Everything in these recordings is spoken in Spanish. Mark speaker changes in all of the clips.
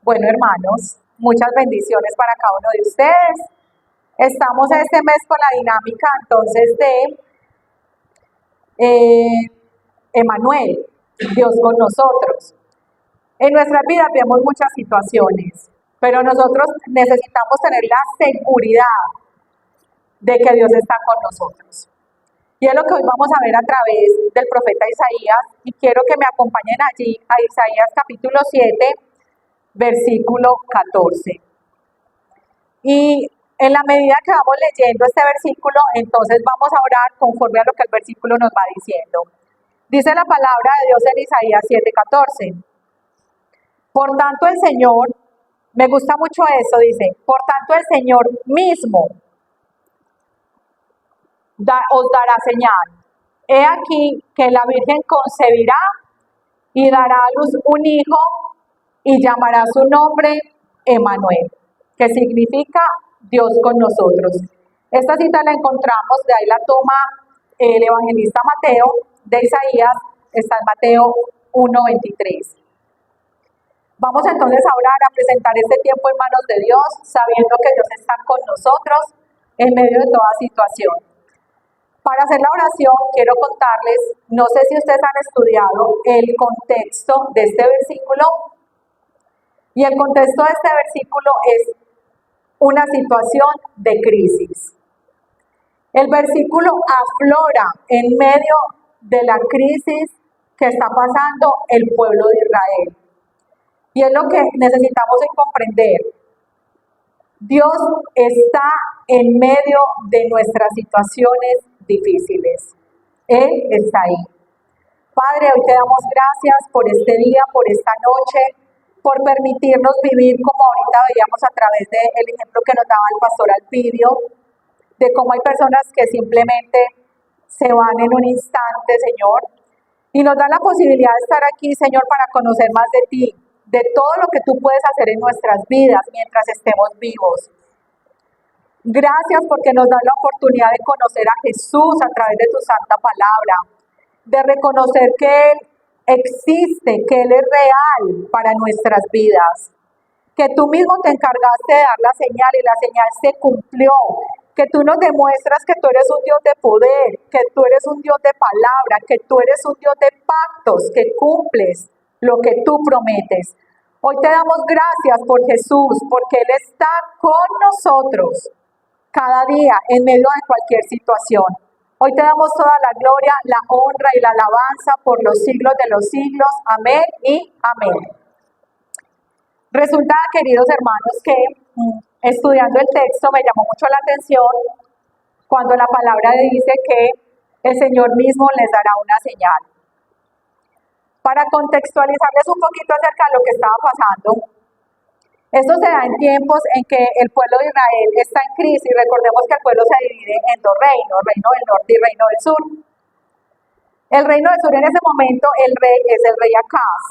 Speaker 1: Bueno, hermanos, muchas bendiciones para cada uno de ustedes. Estamos este mes con la dinámica entonces de Emanuel, Dios con nosotros. En nuestras vidas vemos muchas situaciones, pero nosotros necesitamos tener la seguridad de que Dios está con nosotros. Y es lo que hoy vamos a ver a través del profeta Isaías, y quiero que me acompañen allí a Isaías capítulo 7, versículo 14. Y en la medida que vamos leyendo este versículo, entonces vamos a orar conforme a lo que el versículo nos va diciendo. Dice la palabra de Dios en Isaías 7:14. Por tanto el Señor, me gusta mucho eso, dice, por tanto el Señor mismo os dará señal. He aquí que la Virgen concebirá y dará a luz un hijo y llamará su nombre Emanuel, que significa Dios con nosotros. Esta cita la encontramos, de ahí la toma el evangelista Mateo de Isaías, está en Mateo 1:23. Vamos entonces a orar, a presentar este tiempo en manos de Dios, sabiendo que Dios está con nosotros en medio de toda situación. Para hacer la oración, quiero contarles, no sé si ustedes han estudiado el contexto de este versículo, y el contexto de este versículo es una situación de crisis. El versículo aflora en medio de la crisis que está pasando el pueblo de Israel. Y es lo que necesitamos comprender. Dios está en medio de nuestras situaciones difíciles. Él está ahí. Padre, hoy te damos gracias por este día, por esta noche, por permitirnos vivir como ahorita veíamos a través del ejemplo que nos daba el pastor Alpidio, de cómo hay personas que simplemente se van en un instante, Señor, y nos dan la posibilidad de estar aquí, Señor, para conocer más de ti, de todo lo que tú puedes hacer en nuestras vidas mientras estemos vivos. Gracias porque nos das la oportunidad de conocer a Jesús a través de tu santa palabra, de reconocer que Él existe, que Él es real para nuestras vidas, que tú mismo te encargaste de dar la señal y la señal se cumplió, que tú nos demuestras que tú eres un Dios de poder, que tú eres un Dios de palabra, que tú eres un Dios de pactos, que cumples lo que tú prometes. Hoy te damos gracias por Jesús, porque Él está con nosotros cada día en medio de cualquier situación. Hoy te damos toda la gloria, la honra y la alabanza por los siglos de los siglos. Amén y amén. Resulta, queridos hermanos, que estudiando el texto me llamó mucho la atención cuando la palabra dice que el Señor mismo les dará una señal. Para contextualizarles un poquito acerca de lo que estaba pasando, esto se da en tiempos en que el pueblo de Israel está en crisis. Recordemos que el pueblo se divide en dos reinos, reino del norte y reino del sur. El reino del sur en ese momento, el rey es el rey Acaz.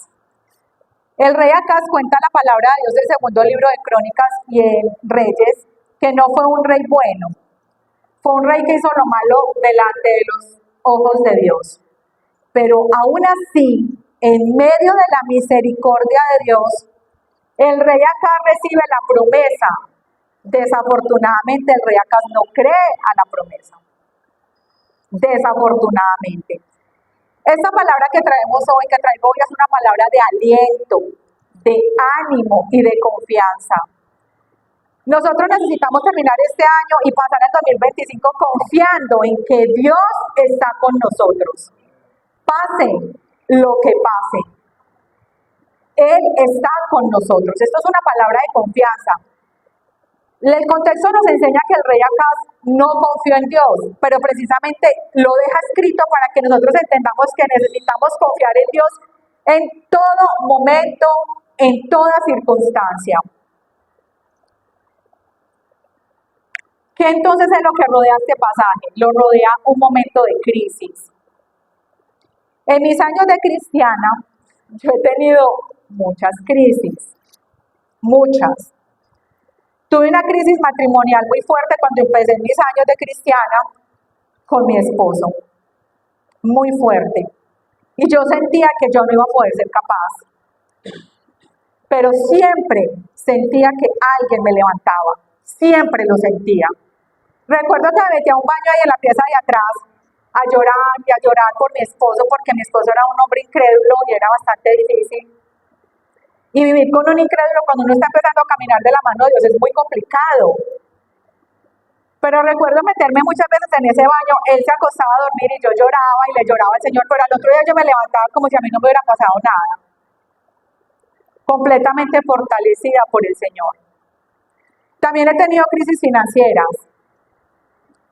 Speaker 1: El rey Acaz cuenta la palabra de Dios del segundo libro de Crónicas y en Reyes, que no fue un rey bueno. Fue un rey que hizo lo malo delante de los ojos de Dios. Pero aún así, en medio de la misericordia de Dios, el rey Acaz recibe la promesa. Desafortunadamente, el rey Acaz no cree a la promesa. Desafortunadamente. Esta palabra que traemos hoy, que traigo hoy, es una palabra de aliento, de ánimo y de confianza. Nosotros necesitamos terminar este año y pasar el 2025 confiando en que Dios está con nosotros. Pase lo que pase. Él está con nosotros. Esto es una palabra de confianza. El contexto nos enseña que el rey Acaz no confió en Dios, pero precisamente lo deja escrito para que nosotros entendamos que necesitamos confiar en Dios en todo momento, en toda circunstancia. ¿Qué entonces es lo que rodea este pasaje? Lo rodea un momento de crisis. En mis años de cristiana, yo he tenido muchas crisis, muchas. Tuve una crisis matrimonial muy fuerte cuando empecé mis años de cristiana con mi esposo, muy fuerte. Y yo sentía que yo no iba a poder ser capaz. pero siempre sentía que alguien me levantaba, siempre lo sentía. Recuerdo que me metí a un baño ahí en la pieza de atrás a llorar y a llorar por mi esposo, porque mi esposo era un hombre incrédulo y era bastante difícil. Y vivir con un incrédulo cuando uno está empezando a caminar de la mano de Dios es muy complicado. Pero recuerdo meterme muchas veces en ese baño, él se acostaba a dormir y yo lloraba y le lloraba al Señor, pero al otro día yo me levantaba como si a mí no me hubiera pasado nada, completamente fortalecida por el Señor. También he tenido crisis financieras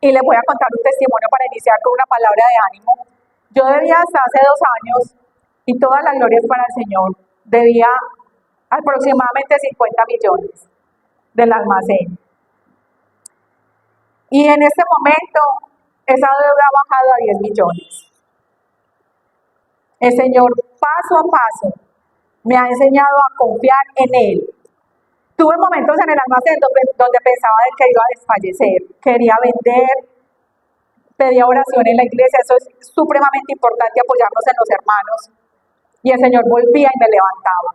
Speaker 1: y les voy a contar un testimonio para iniciar con una palabra de ánimo. Yo debía hasta hace 2 años, y toda la gloria es para el Señor, debía aproximadamente 50 millones del almacén. Y en este momento esa deuda ha bajado a 10 millones. El Señor paso a paso me ha enseñado a confiar en Él. Tuve momentos en el almacén donde pensaba que iba a desfallecer, quería vender, pedía oración en la iglesia, eso es supremamente importante, apoyarnos en los hermanos. Y el Señor volvía y me levantaba.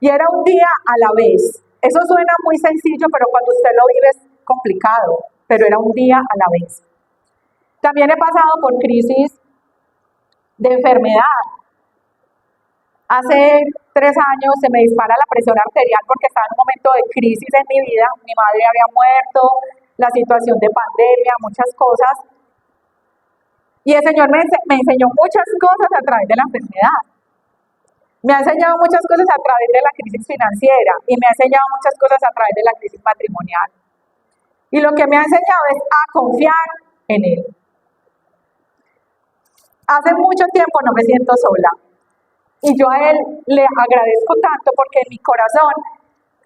Speaker 1: Y era un día a la vez. Eso suena muy sencillo, pero cuando usted lo vive es complicado, pero era un día a la vez. También he pasado por crisis de enfermedad. Hace 3 años se me dispara la presión arterial porque estaba en un momento de crisis en mi vida. Mi madre había muerto, la situación de pandemia, muchas cosas. Y el Señor me enseñó muchas cosas a través de la enfermedad. Me ha enseñado muchas cosas a través de la crisis financiera y me ha enseñado muchas cosas a través de la crisis matrimonial. Y lo que me ha enseñado es a confiar en Él. Hace mucho tiempo no me siento sola. Y yo a Él le agradezco tanto porque en mi corazón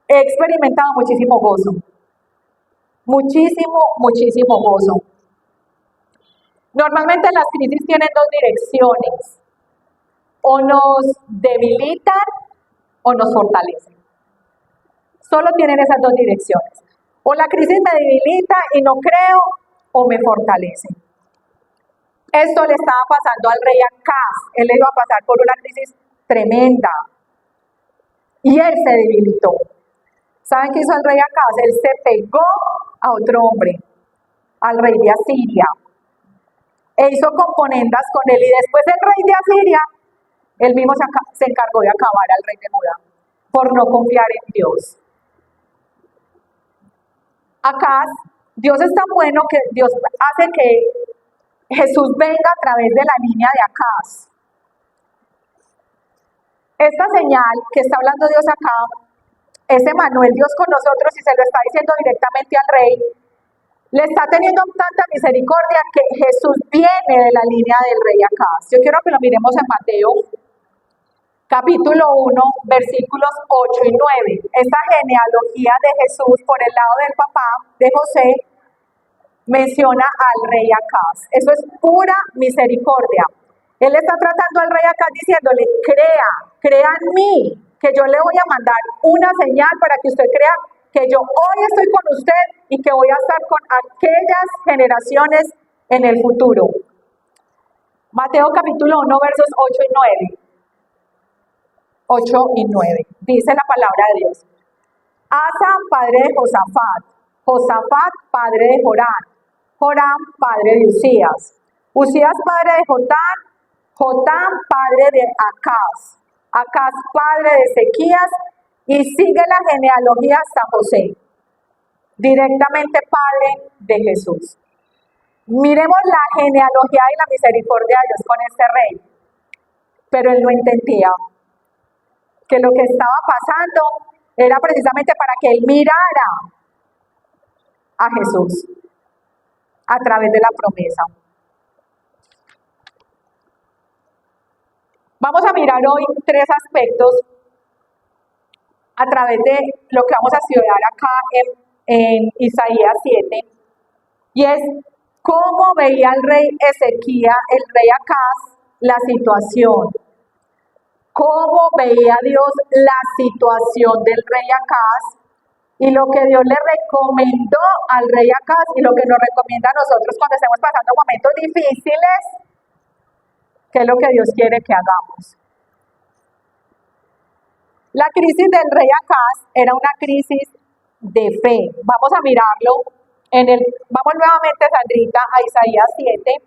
Speaker 1: he experimentado muchísimo gozo. Muchísimo, muchísimo gozo. Normalmente las crisis tienen 2 direcciones. O nos debilitan o nos fortalecen. Solo tienen esas 2 direcciones. O la crisis me debilita y no creo, o me fortalece. Esto le estaba pasando al rey Acaz. Él iba a pasar por una crisis tremenda. Y él se debilitó. ¿Saben qué hizo el rey Acaz? Él se pegó a otro hombre, al rey de Asiria. E hizo componendas con él. Y después el rey de Asiria, él mismo se encargó de acabar al rey de Judá, por no confiar en Dios. Acaz, Dios es tan bueno que Dios hace que Jesús venga a través de la línea de Acaz. Esta señal que está hablando Dios acá, es Emmanuel, Dios con nosotros, y se lo está diciendo directamente al rey. Le está teniendo tanta misericordia que Jesús viene de la línea del rey Acaz. Yo quiero que lo miremos en Mateo, capítulo 1, versículos 8 y 9. Esta genealogía de Jesús por el lado del papá de José menciona al rey Acaz. Eso es pura misericordia. Él está tratando al rey Acaz diciéndole, crea en mí, que yo le voy a mandar una señal para que usted crea que yo hoy estoy con usted y que voy a estar con aquellas generaciones en el futuro. Mateo capítulo 1, versos 8 y 9. 8 y 9. Dice la palabra de Dios. Asa, padre de Josafat. Josafat, padre de Joram. Joram, padre de Usías. Usías, padre de Jotam. Jotam, padre de Acaz. Acaz, padre de Ezequías. Y sigue la genealogía hasta José. Directamente padre de Jesús. Miremos la genealogía y la misericordia de Dios con este rey. Pero él no entendía que lo que estaba pasando era precisamente para que él mirara a Jesús a través de la promesa. Vamos a mirar hoy 3 aspectos a través de lo que vamos a estudiar acá en Isaías 7, y es cómo veía el rey Ezequías, el rey Acaz, la situación. Cómo veía Dios la situación del rey Acaz y lo que Dios le recomendó al rey Acaz y lo que nos recomienda a nosotros cuando estemos pasando momentos difíciles, que es lo que Dios quiere que hagamos. La crisis del rey Acaz era una crisis de fe. Vamos a mirarlo vamos nuevamente, Sandrita, a Isaías 7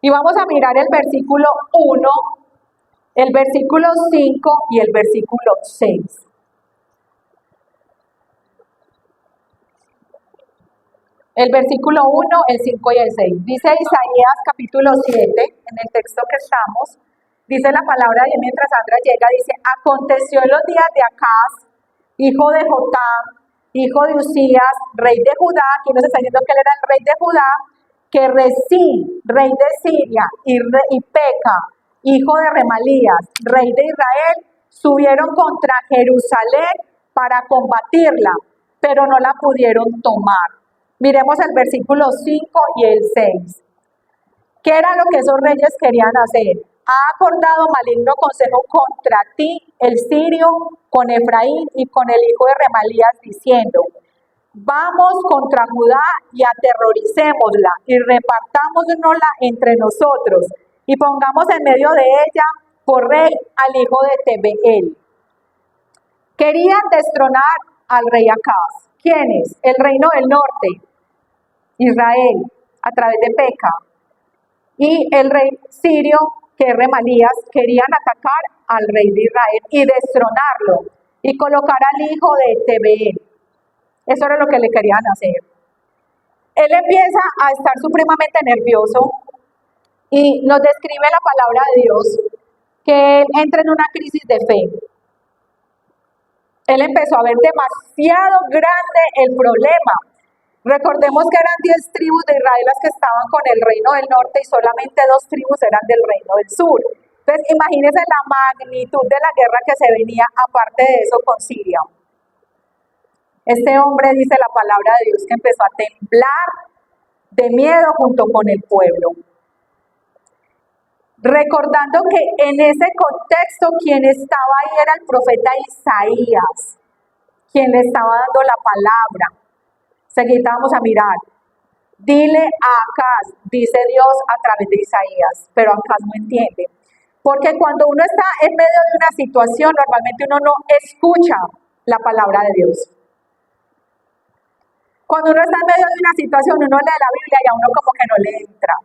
Speaker 1: y vamos a mirar el versículo 1, el versículo 5 y el versículo 6. El versículo 1, el 5 y el 6. Dice Isaías capítulo 7, en el texto que estamos, dice la palabra y mientras Sandra llega, dice, aconteció en los días de Acaz, hijo de Jotam, hijo de Usías, rey de Judá, aquí nos está diciendo que él era el rey de Judá, que Resín, rey de Siria, y Peca, hijo de Remalías, rey de Israel, subieron contra Jerusalén para combatirla, pero no la pudieron tomar. Miremos el versículo 5 y el 6. ¿Qué era lo que esos reyes querían hacer? Ha acordado maligno consejo contra ti, el sirio, con Efraín y con el hijo de Remalías, diciendo, vamos contra Judá y aterroricémosla y repartámosla entre nosotros y pongamos en medio de ella por rey al hijo de Tebeel. Querían destronar al rey Acaz. ¿Quiénes? El reino del norte, Israel, a través de Peca, y el rey sirio, que es Remalías, querían atacar al rey de Israel y destronarlo y colocar al hijo de Tebeel. Eso era lo que le querían hacer. Él empieza a estar supremamente nervioso y nos describe la palabra de Dios que él entra en una crisis de fe. Él empezó a ver demasiado grande el problema. Recordemos que eran 10 tribus de Israel las que estaban con el reino del norte y solamente 2 tribus eran del reino del sur. Entonces, imagínense la magnitud de la guerra que se venía, aparte de eso, con Siria. Este hombre, dice la palabra de Dios, que empezó a temblar de miedo junto con el pueblo. Recordando que en ese contexto quien estaba ahí era el profeta Isaías, quien le estaba dando la palabra. Seguida vamos a mirar. Dile a Acaz, dice Dios a través de Isaías, pero Acaz no entiende. Porque cuando uno está en medio de una situación, normalmente uno no escucha la palabra de Dios. Cuando uno está en medio de una situación, uno lee la Biblia y a uno como que no le entra.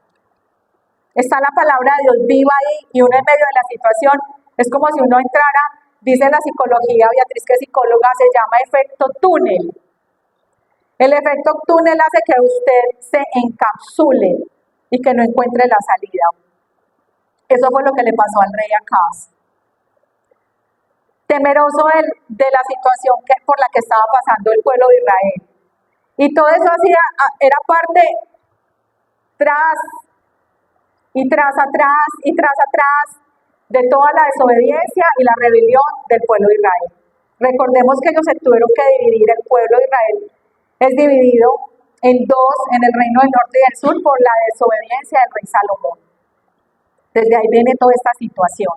Speaker 1: Está la palabra de Dios viva ahí y uno en medio de la situación, es como si uno entrara, dice la psicología, Beatriz que es psicóloga, se llama efecto túnel. El efecto túnel hace que usted se encapsule y que no encuentre la salida. Eso fue lo que le pasó al rey Acaz. Temeroso de la situación por la que estaba pasando el pueblo de Israel. Y todo eso era parte tras atrás de toda la desobediencia y la rebelión del pueblo de Israel. Recordemos que ellos se tuvieron que dividir, el pueblo de Israel es dividido en dos, en el reino del norte y del sur, por la desobediencia del rey Salomón. Desde ahí viene toda esta situación.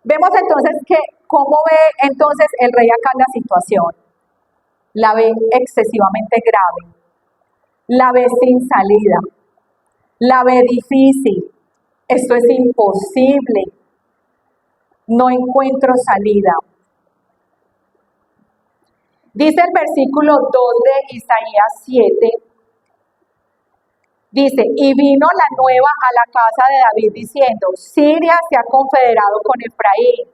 Speaker 1: Vemos entonces cómo ve entonces el rey acá la situación. La ve excesivamente grave, la ve sin salida, la ve difícil. Esto es imposible, no encuentro salida. Dice el versículo 2 de Isaías 7, dice, y vino la nueva a la casa de David diciendo, Siria se ha confederado con Efraín,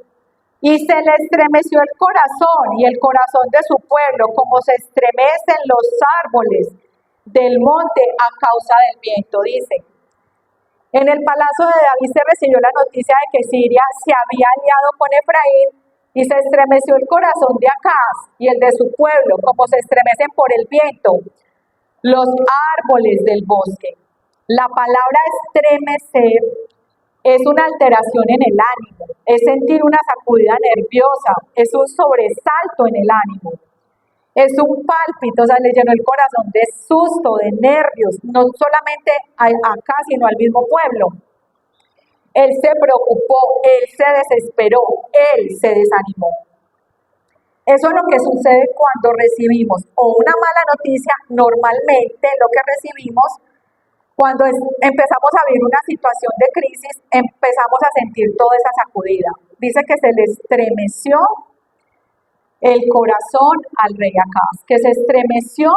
Speaker 1: y se le estremeció el corazón y el corazón de su pueblo, como se estremecen los árboles del monte a causa del viento, dice. En el palacio de David se recibió la noticia de que Siria se había aliado con Efraín, y se estremeció el corazón de Acaz y el de su pueblo, como se estremecen por el viento los árboles del bosque. La palabra estremecer es una alteración en el ánimo, es sentir una sacudida nerviosa, es un sobresalto en el ánimo, es un pálpito, o sea, le llenó el corazón de susto, de nervios, no solamente acá, sino al mismo pueblo. Él se preocupó, él se desesperó, él se desanimó. Eso es lo que sucede cuando recibimos o una mala noticia, normalmente lo que recibimos Cuando empezamos a vivir una situación de crisis, empezamos a sentir toda esa sacudida. Dice que se le estremeció el corazón al rey Acaz, que se estremeció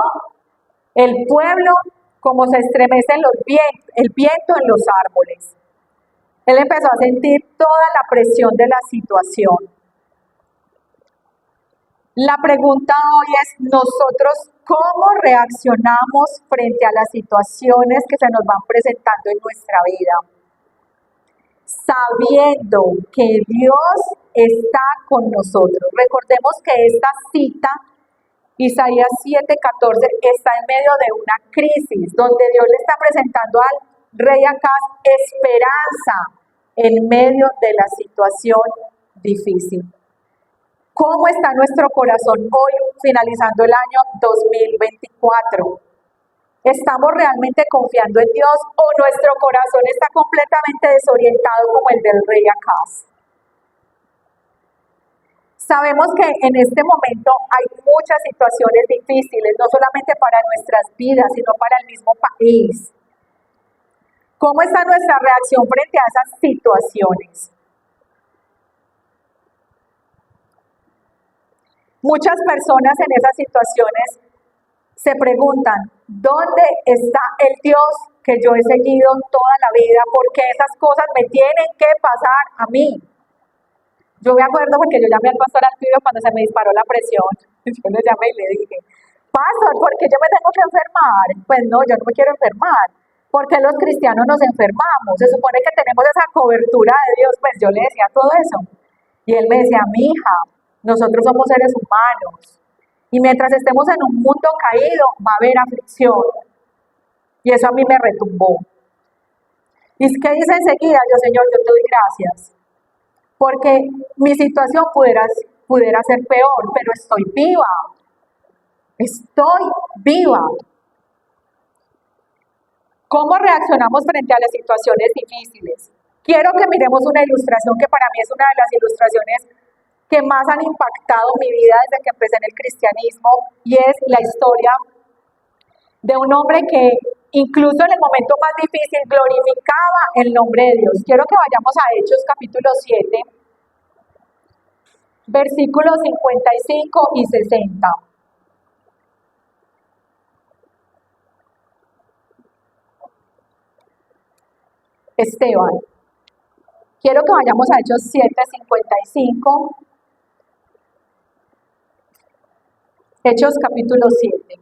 Speaker 1: el pueblo como se estremece el viento en los árboles. Él empezó a sentir toda la presión de la situación. La pregunta hoy es, ¿nosotros cómo reaccionamos frente a las situaciones que se nos van presentando en nuestra vida? Sabiendo que Dios está con nosotros. Recordemos que esta cita, Isaías 7:14, está en medio de una crisis, donde Dios le está presentando al rey Acaz esperanza en medio de la situación difícil. ¿Cómo está nuestro corazón hoy, finalizando el año 2024? ¿Estamos realmente confiando en Dios o nuestro corazón está completamente desorientado como el del rey Acaz? Sabemos que en este momento hay muchas situaciones difíciles, no solamente para nuestras vidas, sino para el mismo país. ¿Cómo está nuestra reacción frente a esas situaciones? Muchas personas en esas situaciones se preguntan, ¿dónde está el Dios que yo he seguido toda la vida? ¿Por qué esas cosas me tienen que pasar a mí? Yo me acuerdo porque yo llamé al pastor Arturo cuando se me disparó la presión. Yo le llamé y le dije, pastor, ¿por qué yo me tengo que enfermar? Pues no, yo no me quiero enfermar. ¿Por qué los cristianos nos enfermamos? Se supone que tenemos esa cobertura de Dios. Pues yo le decía todo eso. Y él me decía, mi hija, nosotros somos seres humanos. Y mientras estemos en un mundo caído, va a haber aflicción. Y eso a mí me retumbó. ¿Y qué hice enseguida? Yo, Señor, yo te doy gracias. Porque mi situación pudiera ser peor, pero estoy viva. Estoy viva. ¿Cómo reaccionamos frente a las situaciones difíciles? Quiero que miremos una ilustración que para mí es una de las ilustraciones que más han impactado mi vida desde que empecé en el cristianismo, y es la historia de un hombre que incluso en el momento más difícil glorificaba el nombre de Dios. Quiero que vayamos a Hechos capítulo 7, versículos 55 y 60. Esteban. Quiero que vayamos a Hechos 7:55. Hechos capítulo 7.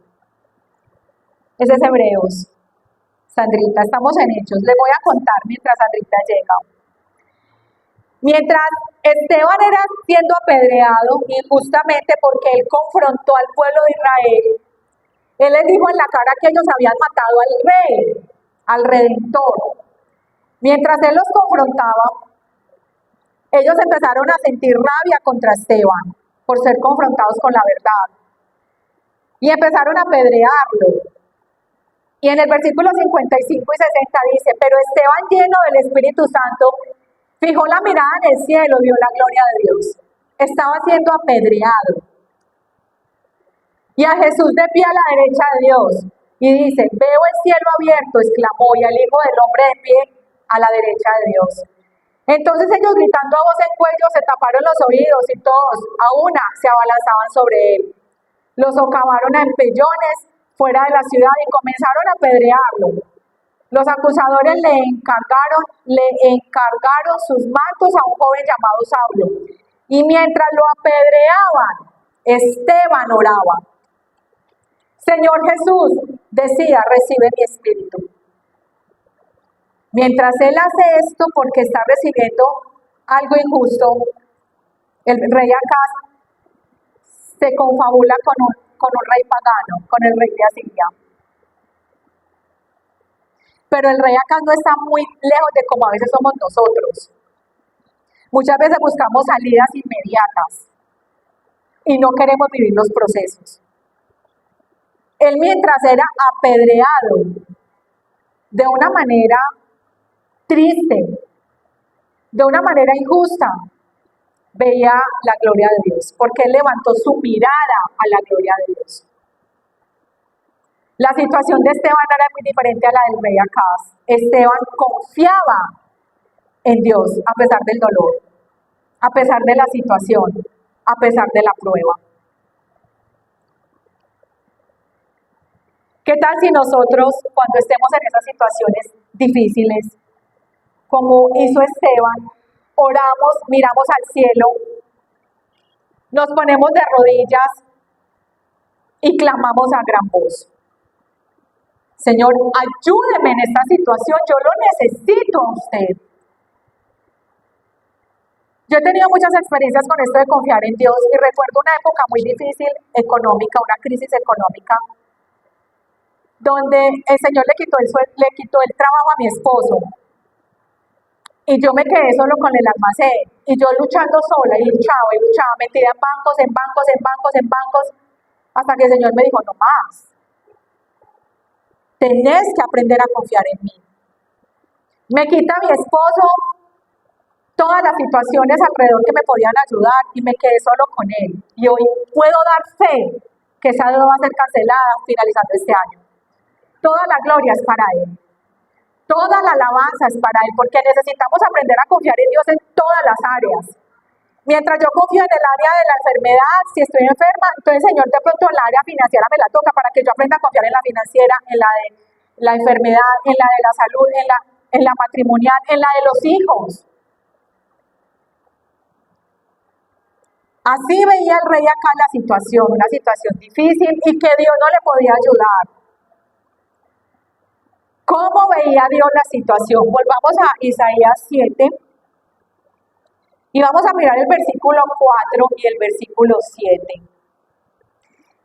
Speaker 1: Ese es Hebreos. Sandrita, estamos en Hechos. Les voy a contar mientras Sandrita llega. Mientras Esteban era siendo apedreado injustamente porque él confrontó al pueblo de Israel, él les dijo en la cara que ellos habían matado al rey, al redentor. Mientras él los confrontaba, ellos empezaron a sentir rabia contra Esteban por ser confrontados con la verdad. Y empezaron a apedrearlo. Y en el versículo 55 y 60 dice, pero Esteban, lleno del Espíritu Santo, fijó la mirada en el cielo, vio la gloria de Dios. Estaba siendo apedreado. Y a Jesús de pie a la derecha de Dios. Y dice, veo el cielo abierto, exclamó, y al Hijo del Hombre de pie a la derecha de Dios. Entonces ellos, gritando a voz en cuello, se taparon los oídos y todos a una se abalanzaban sobre él. Los socavaron a empellones fuera de la ciudad y comenzaron a apedrearlo. Los acusadores le encargaron sus mantos a un joven llamado Saulo. Y mientras lo apedreaban, Esteban oraba. Señor Jesús, decía, recibe mi espíritu. Mientras él hace esto porque está recibiendo algo injusto, el rey Acaz se confabula con un rey pagano, con el rey de Asiria. Pero el rey Acaz no está muy lejos de como a veces somos nosotros. Muchas veces buscamos salidas inmediatas y no queremos vivir los procesos. Él, mientras era apedreado de una manera triste, de una manera injusta, veía la gloria de Dios, porque él levantó su mirada a la gloria de Dios. La situación de Esteban era muy diferente a la del rey Acaz. Esteban confiaba en Dios a pesar del dolor, a pesar de la situación, a pesar de la prueba. ¿Qué tal si nosotros, cuando estemos en esas situaciones difíciles, como hizo Esteban, oramos, miramos al cielo, nos ponemos de rodillas y clamamos a gran voz? Señor, ayúdeme en esta situación, yo lo necesito a usted. Yo he tenido muchas experiencias con esto de confiar en Dios y recuerdo una época muy difícil económica, una crisis económica, donde el Señor le quitó el trabajo a mi esposo y yo me quedé solo con el almacén y yo luchando sola y luchaba, metida en bancos, hasta que el Señor me dijo, no más, tenés que aprender a confiar en mí. Me quita mi esposo todas las situaciones alrededor que me podían ayudar y me quedé solo con él. Y hoy puedo dar fe que esa deuda va a ser cancelada finalizando este año. Toda la gloria es para Él. Toda la alabanza es para Él, porque necesitamos aprender a confiar en Dios en todas las áreas. Mientras yo confío en el área de la enfermedad, si estoy enferma, entonces Señor, de pronto la área financiera me la toca para que yo aprenda a confiar en la financiera, en la de la enfermedad, en la de la salud, en la matrimonial, en la de los hijos. Así veía el rey acá la situación, una situación difícil y que Dios no le podía ayudar. ¿Cómo veía Dios la situación? Volvamos a Isaías 7 y vamos a mirar el versículo 4 y el versículo 7.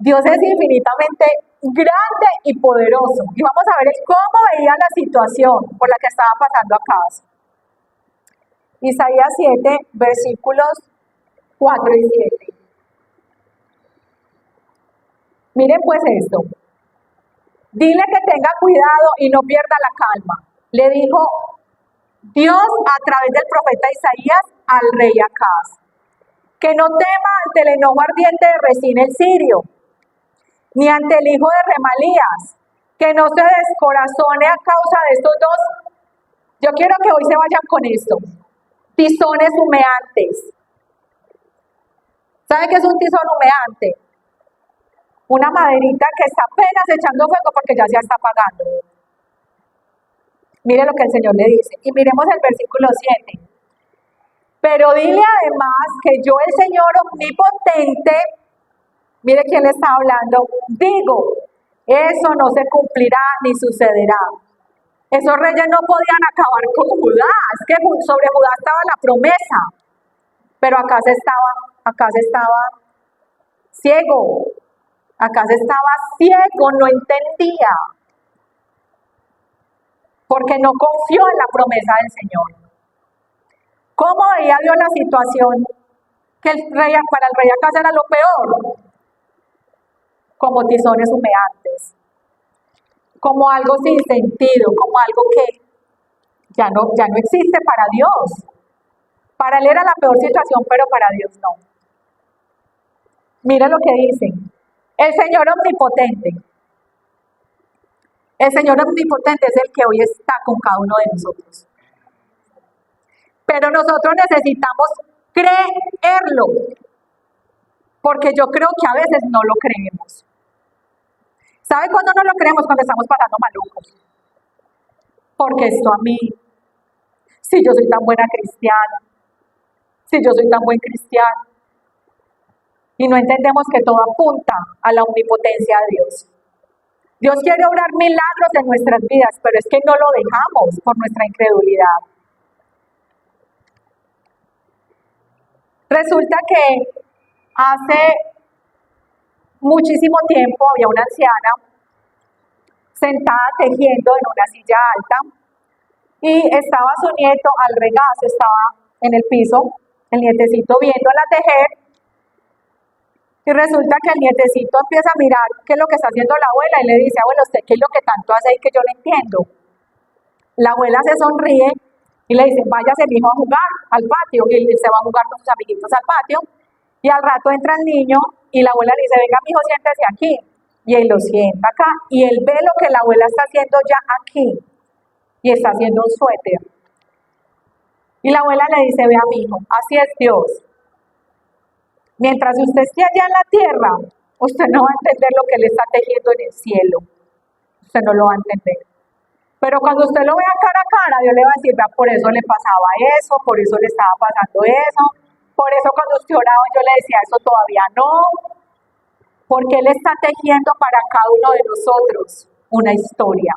Speaker 1: Dios es infinitamente grande y poderoso y vamos a ver cómo veía la situación por la que estaba pasando acá. Isaías 7, versículos 4 y 7. Miren pues esto. Dile que tenga cuidado y no pierda la calma. Le dijo Dios a través del profeta Isaías al rey Acaz. Que no tema ante el enojo ardiente de Rezín el sirio, ni ante el hijo de Remalías. Que no se descorazone a causa de estos dos. Yo quiero que hoy se vayan con esto. Tizones humeantes. ¿Sabe qué es un tizón humeante? Una maderita que está apenas echando fuego porque ya se está apagando. Mire lo que el Señor le dice. Y miremos el versículo 7. Pero dile además que yo, el Señor omnipotente, mire quién le está hablando, digo, eso no se cumplirá ni sucederá. Esos reyes no podían acabar con Judá. Es que sobre Judá estaba la promesa. Pero acá se estaba ciego. Acá se estaba ciego, no entendía, porque no confió en la promesa del Señor. ¿Cómo veía Dios la situación? Que para el rey Acaz era lo peor, como tizones humeantes, como algo sin sentido, como algo que ya no existe para Dios. Para él era la peor situación, pero para Dios no. Mira lo que dicen. El Señor omnipotente. El Señor omnipotente es el que hoy está con cada uno de nosotros. Pero nosotros necesitamos creerlo, porque yo creo que a veces no lo creemos. ¿Sabe cuándo no lo creemos? Cuando estamos pasando malucos. Porque esto a mí, si yo soy tan buena cristiana, si yo soy tan buen cristiano, y no entendemos que todo apunta a la omnipotencia de Dios. Dios quiere obrar milagros en nuestras vidas, pero es que no lo dejamos por nuestra incredulidad. Resulta que hace muchísimo tiempo había una anciana sentada tejiendo en una silla alta y estaba su nieto al regazo, estaba en el piso, el nietecito viéndola tejer. Y resulta que el nietecito empieza a mirar qué es lo que está haciendo la abuela y le dice, abuela, ¿usted qué es lo que tanto hace ahí que yo no entiendo? La abuela se sonríe y le dice, váyase mi hijo a jugar al patio. Y él se va a jugar con sus amiguitos al patio. Y al rato entra el niño y la abuela le dice, venga mi hijo, siéntese aquí. y él lo sienta acá y él ve lo que la abuela está haciendo ya aquí y está haciendo un suéter. Y la abuela le dice, vea mi hijo, así es Dios. Mientras usted esté allá en la tierra, usted no va a entender lo que él está tejiendo en el cielo. Usted no lo va a entender. Pero cuando usted lo vea cara a cara, Dios le va a decir, vea, por eso le pasaba eso, por eso le estaba pasando eso, por eso cuando usted oraba yo le decía eso todavía no, porque él está tejiendo para cada uno de nosotros una historia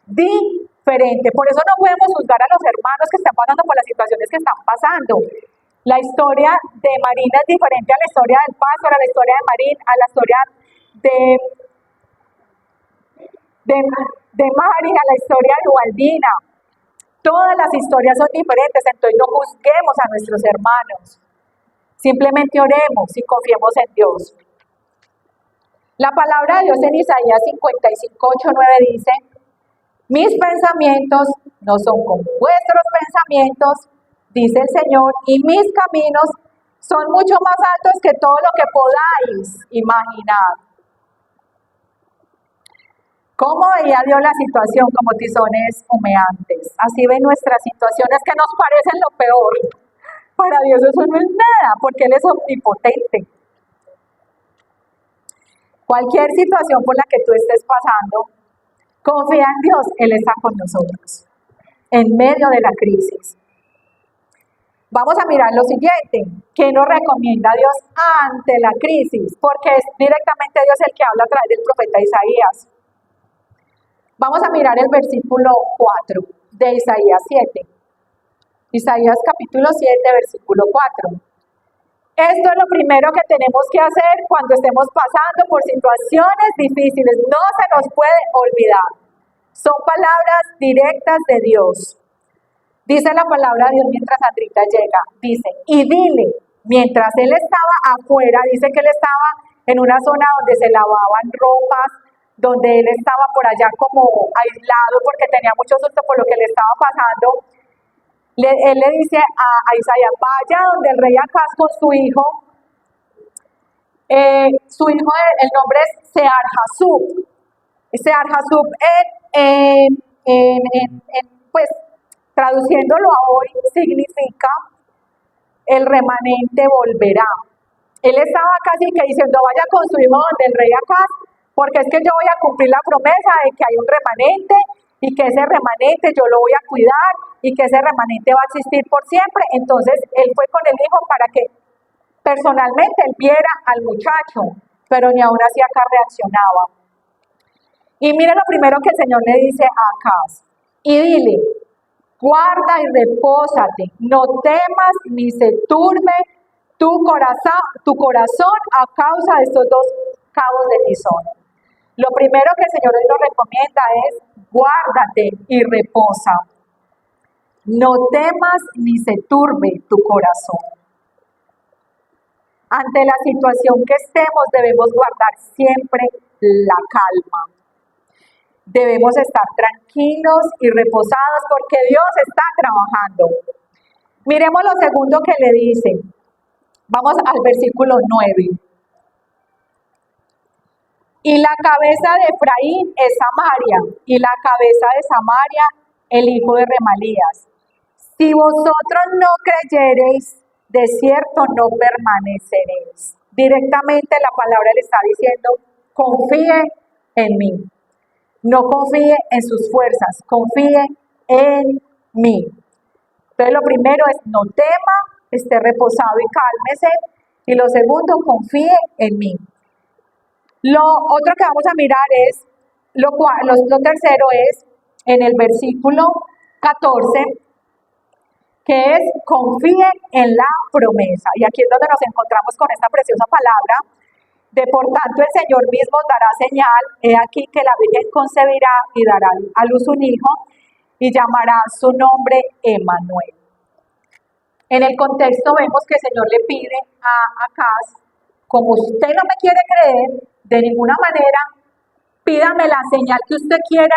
Speaker 1: diferente. Por eso no podemos juzgar a los hermanos que están pasando por las situaciones que están pasando. La historia de Marín es diferente a la historia del pastor, a la historia de Marín, a la historia de Mari, a la historia de Ubaldina. Todas las historias son diferentes, entonces no juzguemos a nuestros hermanos. Simplemente oremos y confiemos en Dios. La palabra de Dios en Isaías 55:8-9 dice, mis pensamientos no son como vuestros pensamientos, dice el Señor, y mis caminos son mucho más altos que todo lo que podáis imaginar. ¿Cómo veía Dios la situación? Como tizones humeantes. Así ven nuestras situaciones que nos parecen lo peor. Para Dios eso no es nada, porque Él es omnipotente. Cualquier situación por la que tú estés pasando, confía en Dios, Él está con nosotros, en medio de la crisis. Vamos a mirar lo siguiente, ¿qué nos recomienda Dios ante la crisis? Porque es directamente Dios el que habla a través del profeta Isaías. Vamos a mirar el versículo 4 de Isaías 7. Isaías capítulo 7, versículo 4. Esto es lo primero que tenemos que hacer cuando estemos pasando por situaciones difíciles. No se nos puede olvidar. Son palabras directas de Dios. Dice la palabra de Dios mientras Andrita llega. Dice, y dile, mientras él estaba afuera, dice que él estaba en una zona donde se lavaban ropas, donde él estaba por allá como aislado porque tenía mucho susto por lo que le estaba pasando. Él le dice a Isaías, vaya donde el rey Acaz con su hijo. El nombre es Sear-Jasub. Sear-Jasub, pues traduciéndolo a hoy, significa el remanente volverá. Él estaba casi que diciendo, vaya con su hijo donde el rey Acaz, porque es que yo voy a cumplir la promesa de que hay un remanente y que ese remanente yo lo voy a cuidar y que ese remanente va a existir por siempre. Entonces él fue con el hijo para que personalmente él viera al muchacho, pero ni aún así acá reaccionaba. Y mire lo primero que el Señor le dice a Acaz, y dile, guarda y repósate, no temas ni se turbe tu corazón a causa de estos dos cabos de tizón. Lo primero que el Señor hoy nos recomienda es guárdate y reposa. No temas ni se turbe tu corazón. Ante la situación que estemos debemos guardar siempre la calma. Debemos estar tranquilos y reposados porque Dios está trabajando. Miremos lo segundo que le dice. Vamos al versículo 9. Y la cabeza de Efraín es Samaria, y la cabeza de Samaria el hijo de Remalías. Si vosotros no creyereis, de cierto no permaneceréis. Directamente la palabra le está diciendo, confíe en mí. No confíe en sus fuerzas, confíe en mí. Entonces lo primero es no tema, esté reposado y cálmese. Y lo segundo, confíe en mí. Lo otro que vamos a mirar es, lo tercero es en el versículo 14, que es confíe en la promesa. Y aquí es donde nos encontramos con esta preciosa palabra de por tanto el Señor mismo dará señal, he aquí que la Virgen concebirá y dará a luz un hijo y llamará su nombre Emmanuel. En el contexto vemos que el Señor le pide a Acaz, como usted no me quiere creer, de ninguna manera, pídame la señal que usted quiera,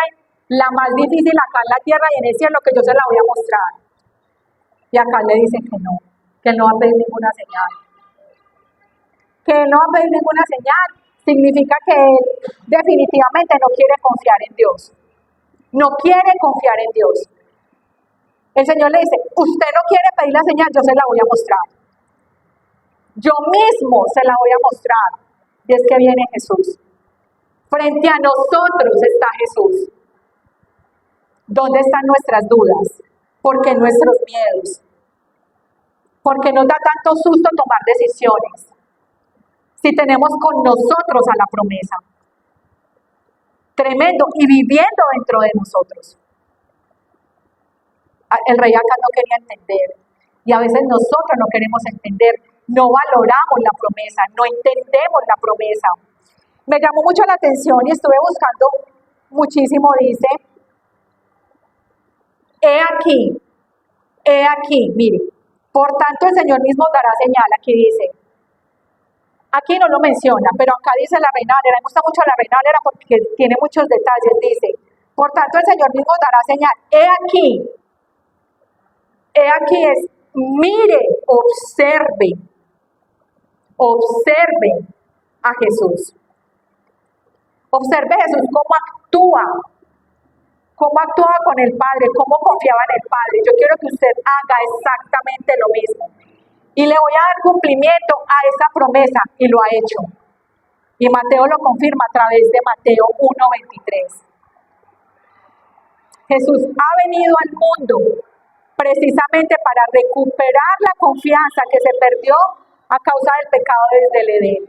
Speaker 1: la más difícil acá en la tierra y en el cielo, que yo se la voy a mostrar. Y acá le dice que no va a pedir ninguna señal. Que no va a pedir ninguna señal, significa que él definitivamente no quiere confiar en Dios. No quiere confiar en Dios. El Señor le dice, usted no quiere pedir la señal, yo se la voy a mostrar. Yo mismo se la voy a mostrar. Y es que viene Jesús. Frente a nosotros está Jesús. ¿Dónde están nuestras dudas? ¿Por qué nuestros miedos? ¿Por qué nos da tanto susto tomar decisiones? Si tenemos con nosotros a la promesa. Tremendo. Y viviendo dentro de nosotros. El rey acá no quería entender. Y a veces nosotros no queremos entender. No valoramos la promesa. No entendemos la promesa. Me llamó mucho la atención y estuve buscando muchísimo. Dice, he aquí, mire. Por tanto, el Señor mismo dará señal. Aquí dice. Aquí no lo menciona, pero acá dice la Reina Valera. Me gusta mucho la Reina Valera porque tiene muchos detalles. Dice, por tanto, el Señor mismo dará señal. He aquí es, mire, observe a Jesús. Observe a Jesús cómo actuaba con el Padre, cómo confiaba en el Padre. Yo quiero que usted haga exactamente lo mismo. Y le voy a dar cumplimiento a esa promesa, y lo ha hecho. Y Mateo lo confirma a través de Mateo 1:23. Jesús ha venido al mundo precisamente para recuperar la confianza que se perdió a causa del pecado desde el Edén.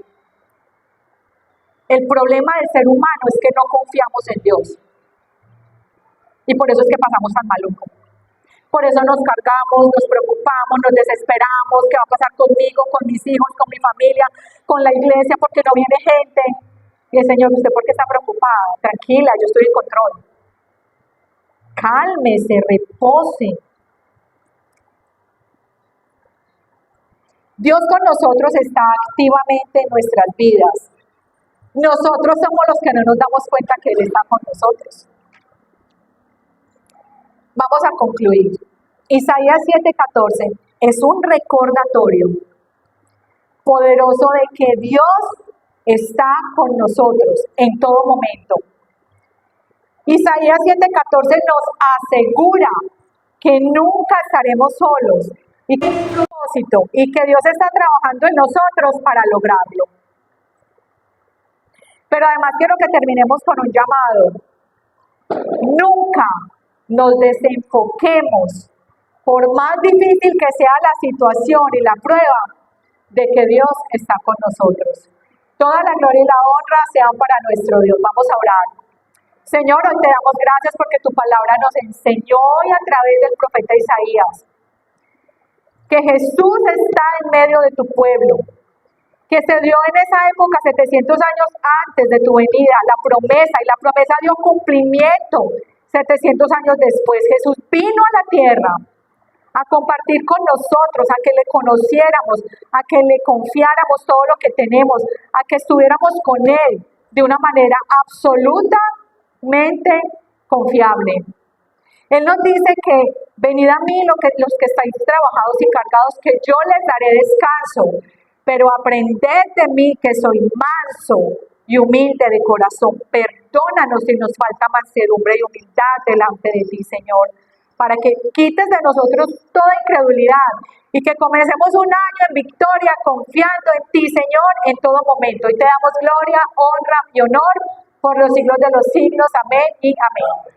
Speaker 1: El problema del ser humano es que no confiamos en Dios. Y por eso es que pasamos tan maluco. Por eso nos cargamos, nos preocupamos, nos desesperamos. ¿Qué va a pasar conmigo, con mis hijos, con mi familia, con la iglesia? Porque no viene gente. Y el Señor, ¿usted por qué está preocupada? Tranquila, yo estoy en control. Cálmese, repose. Dios con nosotros está activamente en nuestras vidas. Nosotros somos los que no nos damos cuenta que Él está con nosotros. Vamos a concluir. Isaías 7:14 es un recordatorio poderoso de que Dios está con nosotros en todo momento. Isaías 7:14 nos asegura que nunca estaremos solos y que hay un propósito y que Dios está trabajando en nosotros para lograrlo. Pero además quiero que terminemos con un llamado. Nunca nos desenfoquemos, por más difícil que sea la situación y la prueba, de que Dios está con nosotros. Toda la gloria y la honra sean para nuestro Dios. Vamos a orar. Señor, hoy te damos gracias porque tu palabra nos enseñó hoy a través del profeta Isaías que Jesús está en medio de tu pueblo, que se dio en esa época 700 años antes de tu venida, la promesa, y la promesa dio cumplimiento 700 años después. Jesús vino a la tierra a compartir con nosotros, a que le conociéramos, a que le confiáramos todo lo que tenemos, a que estuviéramos con Él de una manera absolutamente confiable. Él nos dice que venid a mí los que estáis trabajados y cargados, que yo les daré descanso, pero aprended de mí que soy manso y humilde de corazón. Perdónanos si nos falta mansedumbre y humildad delante de ti, Señor, para que quites de nosotros toda incredulidad y que comencemos un año en victoria confiando en ti, Señor, en todo momento. Y te damos gloria, honra y honor por los siglos de los siglos. Amén y amén.